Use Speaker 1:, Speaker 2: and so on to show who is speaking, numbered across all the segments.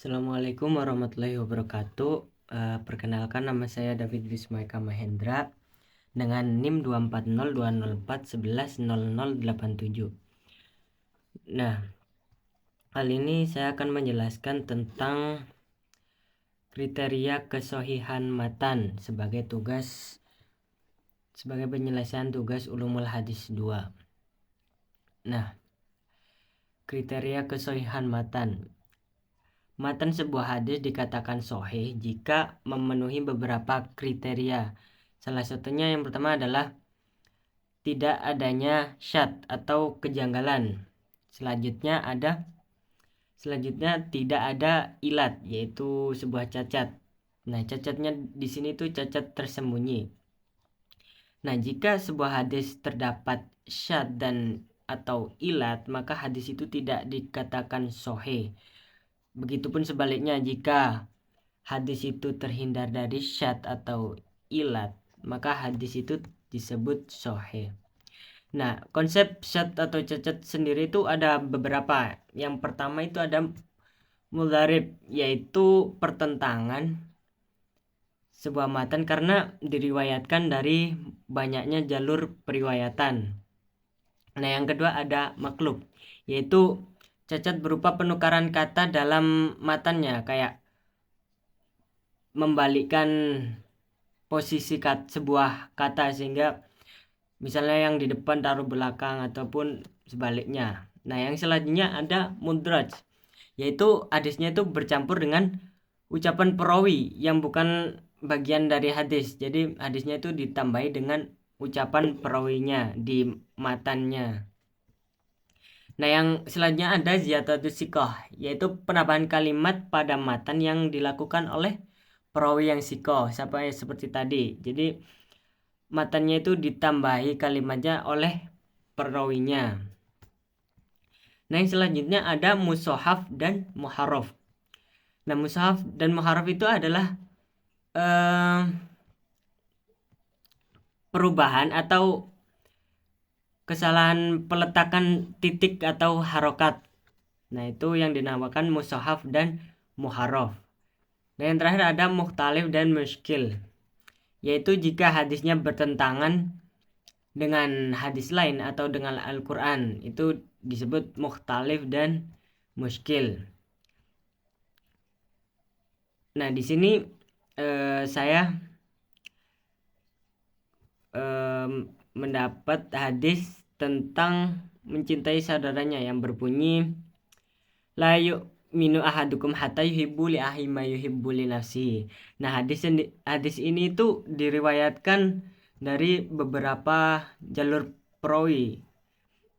Speaker 1: Assalamualaikum warahmatullahi wabarakatuh. Perkenalkan, nama saya David Wismaika Mahendra dengan NIM 2402041110087. Nah, kali ini saya akan menjelaskan tentang kriteria kesohihan matan sebagai penyelesaian tugas Ulumul Hadis 2. Nah, kriteria kesohihan matan. Matan sebuah hadis dikatakan sahih jika memenuhi beberapa kriteria. Salah satunya yang pertama adalah tidak adanya syadz atau kejanggalan. Selanjutnya tidak ada ilat, yaitu sebuah cacat. Nah, cacatnya di sini tuh cacat tersembunyi. Nah, jika sebuah hadis terdapat syadz dan atau ilat, maka hadis itu tidak dikatakan sahih. Begitupun sebaliknya, jika hadis itu terhindar dari syadz atau ilat, maka hadis itu disebut sahih. Nah, konsep syadz atau cacat sendiri itu ada beberapa. Yang pertama itu ada mudharib, yaitu pertentangan sebuah matan karena diriwayatkan dari banyaknya jalur periwayatan. Nah, yang kedua ada maklub, yaitu cacat berupa penukaran kata dalam matannya, kayak membalikkan posisi sebuah kata sehingga misalnya yang di depan taruh belakang ataupun sebaliknya. Nah, yang selanjutnya ada mudraj, yaitu hadisnya itu bercampur dengan ucapan perawi yang bukan bagian dari hadis. Jadi hadisnya itu ditambahi dengan ucapan perawinya di matannya. Nah, yang selanjutnya ada ziyadatus siqah, yaitu penambahan kalimat pada matan yang dilakukan oleh perawi yang siqah, seperti tadi. Jadi matannya itu ditambahi kalimatnya oleh perawinya. Nah, yang selanjutnya ada mushaf dan muharraf. Nah, mushaf dan muharraf itu adalah perubahan atau kesalahan peletakan titik atau harokat. Nah, itu yang dinamakan mushaf dan muharraf. Nah, yang terakhir ada mukhtalif dan muskil, yaitu jika hadisnya bertentangan dengan hadis lain atau dengan Al-Quran, itu disebut mukhtalif dan muskil. Nah, di sini saya mendapat hadis tentang mencintai saudaranya yang berbunyi la yu'minu ahadukum hatta yuhibbu li akhihi ma yuhibbu li nafsihi. Nah, hadis ini itu diriwayatkan dari beberapa jalur perawi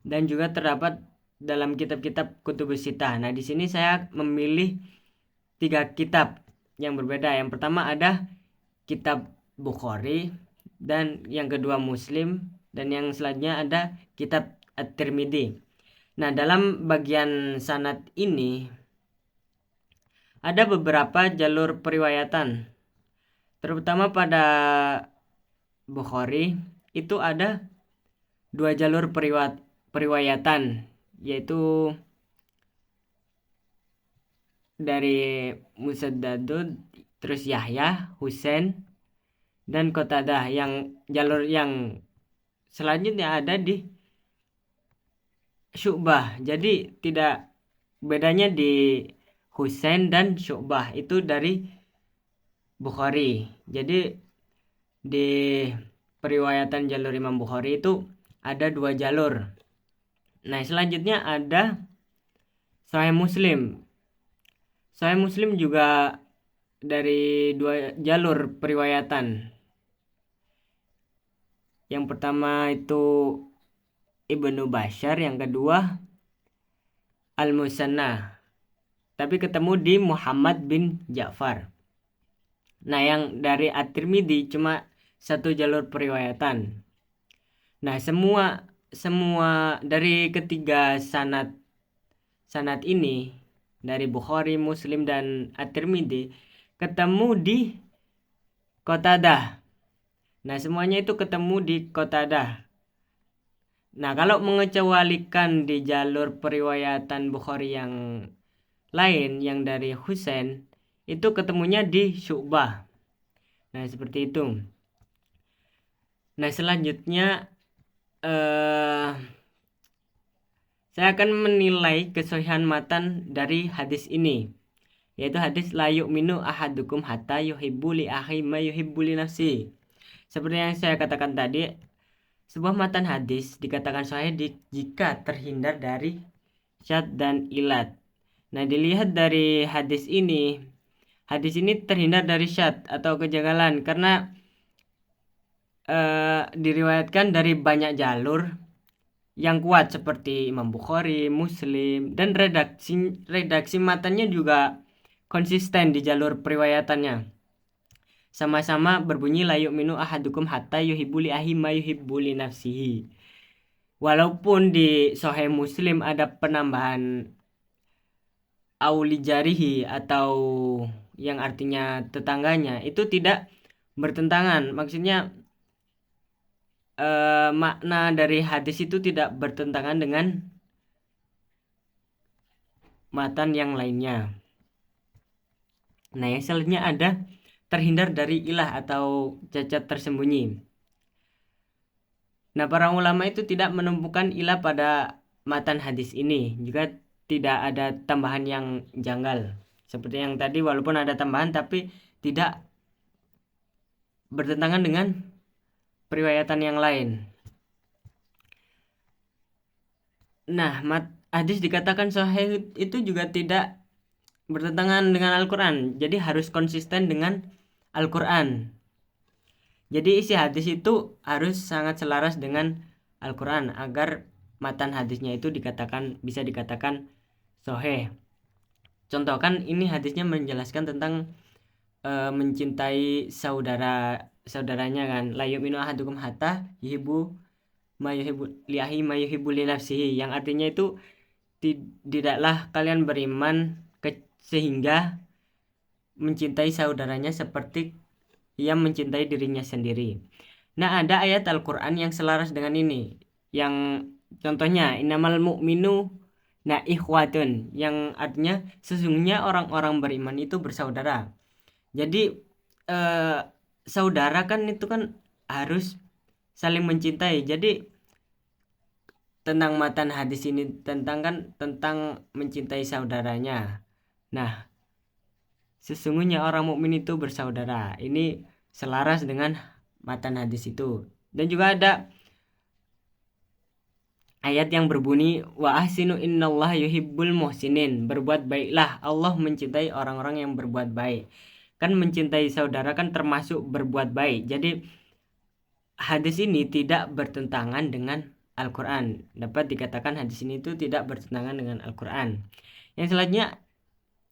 Speaker 1: dan juga terdapat dalam kitab-kitab kutubus sittah. Nah, di sini saya memilih 3 kitab yang berbeda. Yang pertama ada kitab Bukhari, dan yang kedua Muslim, dan yang selanjutnya ada kitab At-Tirmidzi. Nah, dalam bagian sanad ini ada beberapa jalur periwayatan. Terutama pada Bukhari itu ada 2 jalur periwayatan, yaitu dari Musaddadud, terus Yahya, Husain, dan Qatadah. Yang jalur yang selanjutnya ada di Syu'bah. Jadi tidak bedanya di Husain dan Syu'bah itu dari Bukhari. Jadi di periwayatan jalur Imam Bukhari itu ada 2 jalur. Nah, selanjutnya ada Sahih Muslim. Sahih Muslim juga dari 2 jalur periwayatan. Yang pertama itu Ibnu Bashar, yang kedua Al-Musanna, tapi ketemu di Muhammad bin Ja'far. Nah, yang dari At-Tirmidzi cuma 1 jalur periwayatan. Nah, semua dari ketiga sanad ini, dari Bukhari, Muslim, dan At-Tirmidzi, ketemu di Qatadah. Nah, semuanya itu ketemu di Qatadah. Nah, kalau mengecualikan di jalur periwayatan Bukhari yang lain yang dari Husain itu ketemunya di Syu'bah. Nah, seperti itu. Nah, selanjutnya saya akan menilai kesohihan matan dari hadis ini, yaitu hadis la yu'minu ahadukum hatta yuhibbu li akhi ma yuhibbu li nafsi. Seperti yang saya katakan tadi, sebuah matan hadis dikatakan sahih jika terhindar dari syad dan ilat. Nah, dilihat dari hadis ini terhindar dari syad atau kejanggalan karena diriwayatkan dari banyak jalur yang kuat seperti Imam Bukhari, Muslim, dan redaksi matanya juga konsisten di jalur periwayatannya. Sama-sama berbunyi la yu'minu ahadukum hatta yuhibbu li akhi ma yuhibbu li nafsihi. Walaupun di Sahih Muslim ada penambahan auli jarihi atau yang artinya tetangganya, itu tidak bertentangan. Maksudnya makna dari hadis itu tidak bertentangan dengan matan yang lainnya. Nah, yang selanjutnya ada terhindar dari ilah atau cacat tersembunyi. Nah, para ulama itu tidak menemukan ilah pada matan hadis ini. Juga tidak ada tambahan yang janggal. Seperti yang tadi, walaupun ada tambahan tapi tidak bertentangan dengan periwayatan yang lain. Nah, hadis dikatakan sahih itu juga tidak bertentangan dengan Al-Quran. Jadi harus konsisten dengan Al-Quran. Jadi isi hadis itu harus sangat selaras dengan Al-Quran agar matan hadisnya itu bisa dikatakan sahih. Contoh kan ini hadisnya menjelaskan tentang mencintai saudaranya kan. La yu'minu ahadukum hatta yuhibbu ma yuhibbu li akhi ma yuhibbu li nafsihi, yang artinya itu tidaklah kalian beriman sehingga mencintai saudaranya seperti ia mencintai dirinya sendiri. Nah, ada ayat Al-Quran yang selaras dengan ini. Yang contohnya, innamal mu'minu ikhwatun, yang artinya sesungguhnya orang-orang beriman itu bersaudara. Jadi saudara kan itu kan harus saling mencintai. Jadi tentang matan hadis ini tentang mencintai saudaranya. Nah, sesungguhnya orang mukmin itu bersaudara. Ini selaras dengan matan hadis itu. Dan juga ada ayat yang berbunyi wa ahsinu innallaha yuhibbul muhsinin. Berbuat baiklah, Allah mencintai orang-orang yang berbuat baik. Kan mencintai saudara kan termasuk berbuat baik. Jadi hadis ini tidak bertentangan dengan Al-Quran. Dapat dikatakan hadis ini itu tidak bertentangan dengan Al-Quran. Yang selanjutnya,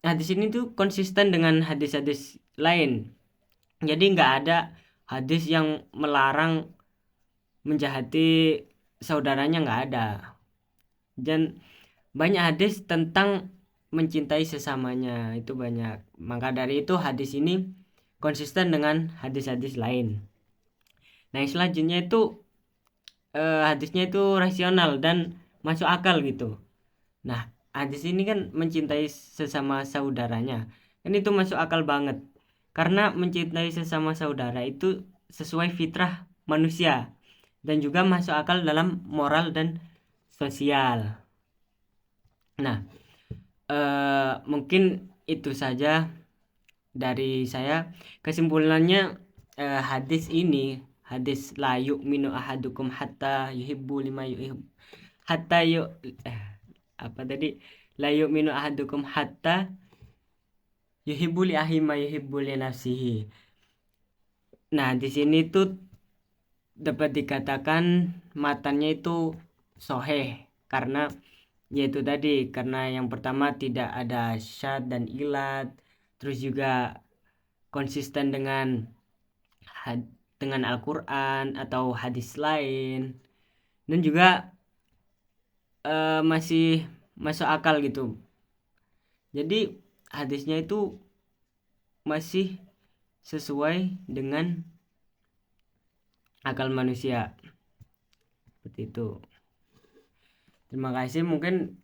Speaker 1: hadis ini tuh konsisten dengan hadis-hadis lain. Jadi nggak ada hadis yang melarang menjahati saudaranya, nggak ada. Dan banyak hadis tentang mencintai sesamanya, itu banyak. Maka dari itu hadis ini konsisten dengan hadis-hadis lain. Nah, yang selanjutnya itu hadisnya itu rasional dan masuk akal gitu. Nah, hadis ini kan mencintai sesama saudaranya. Kan itu masuk akal banget. Karena mencintai sesama saudara itu sesuai fitrah manusia. Dan juga masuk akal dalam moral dan sosial. Nah, mungkin itu saja dari saya. Kesimpulannya hadis la yu'minu ahadukum hatta yuhibbu lima yuhibbu hatta apa tadi la yu'minu ahadukum hatta yuhibbu li akhi ma yuhibbu li nafsihi. Nah, di sini tuh dapat dikatakan matannya itu sahih karena yaitu tadi, karena yang pertama tidak ada syad dan ilat, terus juga konsisten dengan Al-Quran atau hadis lain, dan juga masih masuk akal gitu. Jadi hadisnya itu masih sesuai dengan akal manusia. Seperti itu. Terima kasih. Mungkin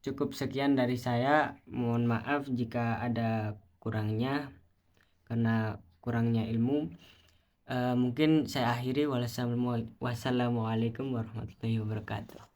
Speaker 1: cukup sekian dari saya. Mohon maaf jika ada kurangnya karena kurangnya ilmu. Mungkin saya akhiri. Wassalamualaikum warahmatullahi wabarakatuh.